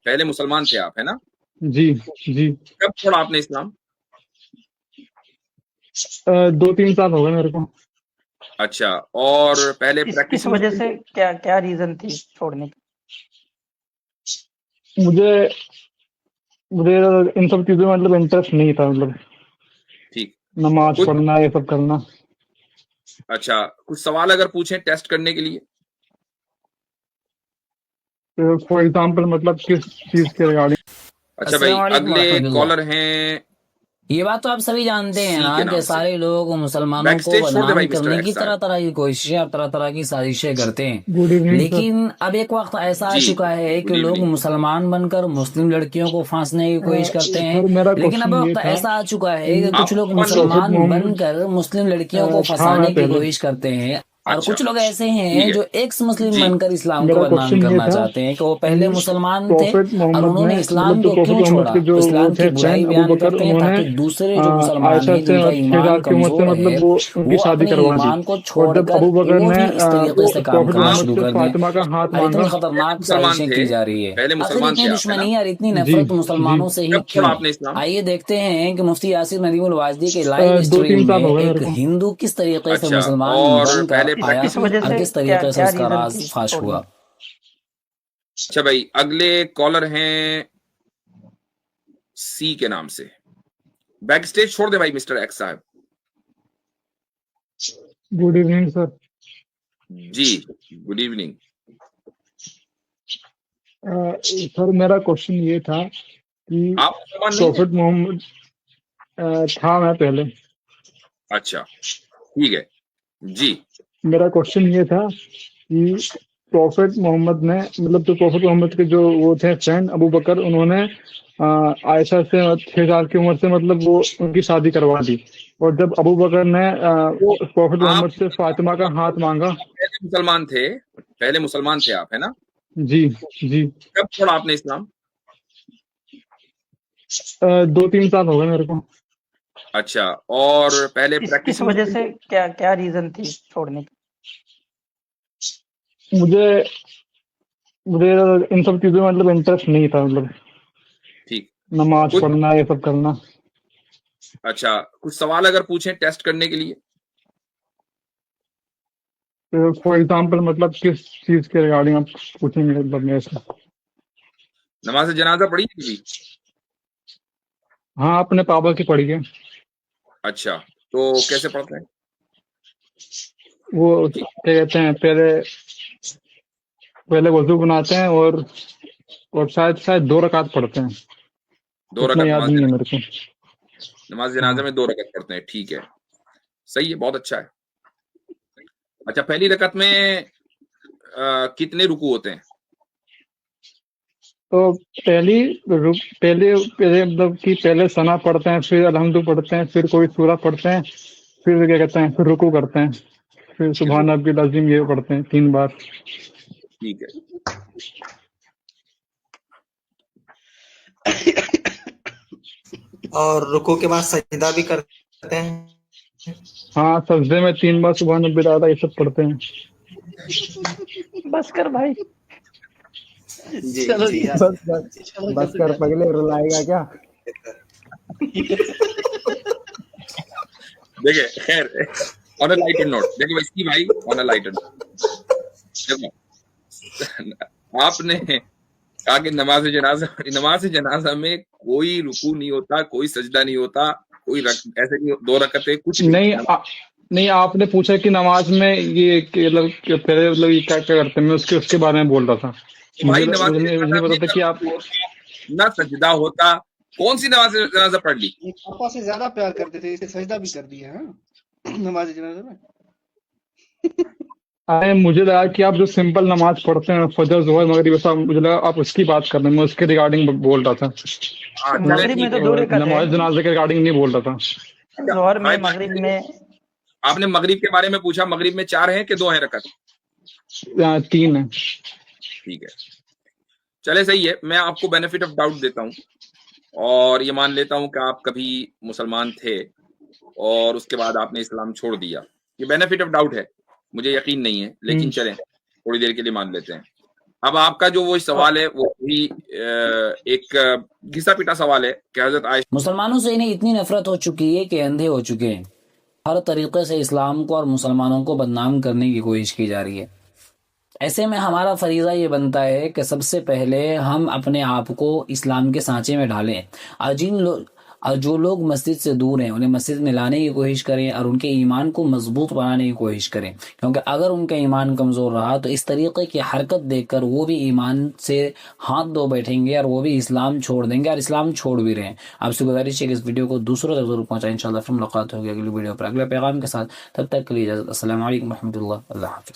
پہلے مسلمان تھے آپ، ہے نا؟ جی جی کب چھوڑا آپ نے اسلام؟ 2-3 سال ہو گئے میرے کو. اچھا، اور پہلے کس پریکٹسنگ وجہ سے، کیا ریزن تھی چھوڑنے کی؟ مجھے ان سب چیزوں میں مطلب انٹرسٹ نہیں تھا، مطلب ٹھیک. نماز کچھ پڑھنا یہ سب کرنا. اچھا، کچھ سوال اگر پوچھیں ٹیسٹ کرنے کے لیے؟ فار ایگزامپل مطلب کس چیز کے ریگارڈنگ؟ اچھا بھائی، السلام علیکم اگلے ورحمۃ اللہ. کالر ہیں یہ بات تو آپ سبھی جانتے ہیں سی نا کے کہ نام سے. سارے لوگ مسلمانوں بیک کو اسٹیج چھوڑ دے بدنام بھائی مسٹر کرنے کی ایکس طرح صاحب. طرح کی کوششیں اور طرح طرح کی سازشیں کرتے ہیں، گڈ ایوننگ سر. لیکن اب ایک وقت ایسا آ جی چکا ہے کہ گڈ لوگ ایوننگ. مسلمان بن کر مسلم لڑکیوں کو پھانسنے کی کوشش کرتے ہیں، سر میرا لیکن اب کوشچن یہ وقت تھا ایسا آ چکا ہے کہ کہ کچھ لوگ آپ کون لوگ؟ پروفٹ مسلمان بن محمد کر مسلم لڑکیوں کو تھا میں پھنسانے کی پہلے. کوشش کرتے ہیں، اور اچھا کچھ لوگ ایسے ہیں ٹھیک ہے. جو ایکس مسلم جی بن کر اسلام کو میرا بدنام کوشچن یہ کرنا تھا چاہتے ہیں کہ وہ کہ پہلے مسلمان تھے پروفٹ اور محمد انہوں نے نے اسلام مطلب جو کو پروفٹ کیوں محمد چھوڑا. کے جو اسلام وہ کی تھے برائی فرینڈ ابو بیان بکر، کرتے ہیں انہوں نے تاکہ دوسرے جو مسلمان عائشہ ہیں سے جن کا 6 ایمان سال کی عمر سے کمزور ہے مطلب وہ ان کی وہ شادی اپنے کروا دی. ایمان کو اور چھوڑ جب کر ابو بکر وہ نے بھی اس طریقے سے کام پروفٹ کرنا آپ محمد شروع سے کر دیں فاطمہ کا ہاتھ اور اتنی مانگا. خطرناک مسلمان سازشیں تھے، کی جا رہی ہے. پہلے آخر مسلمان اتنی تھے آپ، ہے نا؟ دشمنی اور اتنی جی نفرت جی مسلمانوں سے ہی کب چھوڑا کیوں؟ آپ نے اسلام؟ آئیے دیکھتے ہیں کہ مفتی یاسر ندیم الواجدی کے لائیو 2-3 اسٹریم سال میں ہو گئے میرے ایک کو. ہندو کس طریقے سے اچھا، مسلمان اور بن کر پہلے آیا کس وجہ اور سے، کس طریقے سے کیا اس کا ریزن راز تھی فاش چھوڑنے ہوا. کی؟ اچھا بھائی، اگلے کالر ہیں سی کے نام سے. بیک اسٹیج چھوڑ دے بھائی مسٹر ایکس صاحب. Good evening sir. جی گڈ ایوننگ. سر میرا کوشچن یہ تھا کہ آپ مسلمان نہیں ہیں؟ پروفٹ محمد تھا میں پہلے. اچھا ٹھیک ہے. جی میرا کوشچن یہ تھا کہ پروفٹ محمد نے مطلب تو پروفٹ محمد کے جو وہ تھے فرینڈ ابو بکر، انہوں نے عائشہ سے 6 سال کی عمر سے مطلب وہ ان کی شادی کروا دی. اور جب ابو بکر نے تو پروفٹ آپ محمد سے فاطمہ کا ہاتھ مانگا. پہلے مسلمان تھے، پہلے مسلمان تھے آپ، ہے نا؟ جی جی کب چھوڑا آپ نے اسلام؟ 2-3 سال ہو گئے میرے کو. اچھا، اور پہلے کس پریکٹسنگ وجہ سے، کیا ریزن تھی چھوڑنے کی؟ مجھے ان سب چیزوں میں مطلب انٹرسٹ نہیں تھا، مطلب ٹھیک. نماز کچھ پڑھنا یہ سب کرنا. اچھا، کچھ سوال اگر پوچھیں ٹیسٹ کرنے کے لیے؟ فار ایگزامپل مطلب کس چیز کے ریگارڈنگ آپ پوچھیں گے مطلب میرے سے؟ نماز جنازہ پڑھی ہے کبھی؟ ہاں اپنے پابا کی پڑھی ہے. اچھا، تو کیسے پڑھتے ہیں؟ وہ کیا کہتے ہیں، پہلے وضو بناتے ہیں اور شاید 2 رکعت پڑھتے ہیں. 2 اتنا رکعت یاد نہیں ہے میرے کو. نماز ہاں جنازہ میں 2 رکعت پڑھتے ہیں. ٹھیک ہے، صحیح ہے، بہت اچھا ہے. اچھا، پہلی رکعت میں کتنے رکوع ہوتے ہیں؟ تو پہلے مطلب کہ پہلے ثنا پڑھتے ہیں، پھر الحمد پڑھتے ہیں، پھر کوئی سورہ پڑھتے ہیں، پھر کیا کہتے ہیں، پھر رکوع کرتے ہیں، پھر پھر سبحان ربی العظیم یہ پڑھتے ہیں 3 بار. ٹھیک ہے. اور رکوع کے بعد سجدہ بھی کرتے ہیں. ہاں سجدے میں 3 بار سبحان ربی الاعلیٰ یہ سب پڑھتے ہیں. بس کر بھائی. جی چلو جی جی، بس کر پگلے، رلائے گا کیا؟ دیکھیں خیر، آن اے لائٹر نوٹ، دیکھیں اس کی بھائی آن اے لائٹر نوٹ، آپ نے کہا کہ نماز جنازہ میں کوئی رکوع نہیں ہوتا، کوئی سجدہ نہیں ہوتا، کوئی ایسے نہیں 2 رکعتیں کچھ نہیں. نہیں آپ نے پوچھا کہ نماز میں یہ مطلب پہلے مطلب یہ کیا کرتے ہیں، میں اس کے بارے میں بول رہا تھا. بھائی مجھے نماز نہیں جنازہ میں پتا تھا کہ آپ نہ سجدہ ہوتا. کون سی نماز جنازہ پڑھ لی؟ پاپا سے زیادہ پیار کرتے تھے، اسے سجدہ بھی کر دیا ہے نماز جنازہ میں. مجھے لگا کہ آپ جو سمپل نماز پڑھتے ہیں فجر ظہر مغرب، ایسا مجھے لگا آپ اس کی بات کر رہے ہیں، میں اس کے ریگارڈنگ بول رہا تھا. چلے مغرب میں ٹھیک تو ہے. 2 رکعت ہے، نماز جنازے کے ریگارڈنگ نہیں بول رہا تھا. ظہر میں، صاحب، مغرب میں. آپ نے مغرب کے بارے میں پوچھا، مغرب میں 4 ہیں کہ 2 ہیں رکعت؟ 3 ہے. ٹھیک ہے، چلے صحیح ہے. میں آپ کو بینیفٹ آف ڈاؤٹ دیتا ہوں اور یہ مان لیتا ہوں کہ آپ کبھی مسلمان تھے اور اس کے بعد آپ نے اسلام چھوڑ دیا. یہ بینیفٹ آف ڈاؤٹ ہے، مجھے یقین نہیں ہے، لیکن چلیں تھوڑی دیر کے لیے مان لیتے ہیں. اب آپ کا جو وہ سوال ہے وہ بھی ایک گھسا پیٹا سوال ہے کہ حضرت عائشہ مسلمانوں سے انہیں اتنی نفرت ہو چکی ہے کہ اندھے ہو چکے ہیں. ہر طریقے سے اسلام کو اور مسلمانوں کو بدنام کرنے کی کوشش کی جا رہی ہے. ایسے میں ہمارا فریضہ یہ بنتا ہے کہ سب سے پہلے ہم اپنے آپ کو اسلام کے سانچے میں ڈالیں، اور جو لوگ مسجد سے دور ہیں انہیں مسجد میں لانے کی کوشش کریں اور ان کے ایمان کو مضبوط بنانے کی کوشش کریں، کیونکہ اگر ان کا ایمان کمزور رہا تو اس طریقے کی حرکت دیکھ کر وہ بھی ایمان سے ہاتھ دھو بیٹھیں گے اور وہ بھی اسلام چھوڑ دیں گے، اور اسلام چھوڑ بھی رہے ہیں. آپ سے گزارش ہے کہ اس ویڈیو کو دوسروں تک ضرور پہنچائیں. انشاءاللہ پھر ملاقات ہوگی اگلی ویڈیو پر اگلے پیغام کے ساتھ. تب تک کے لیے اجازت. السلام علیکم ورحمۃ اللہ. اللہ حافظ.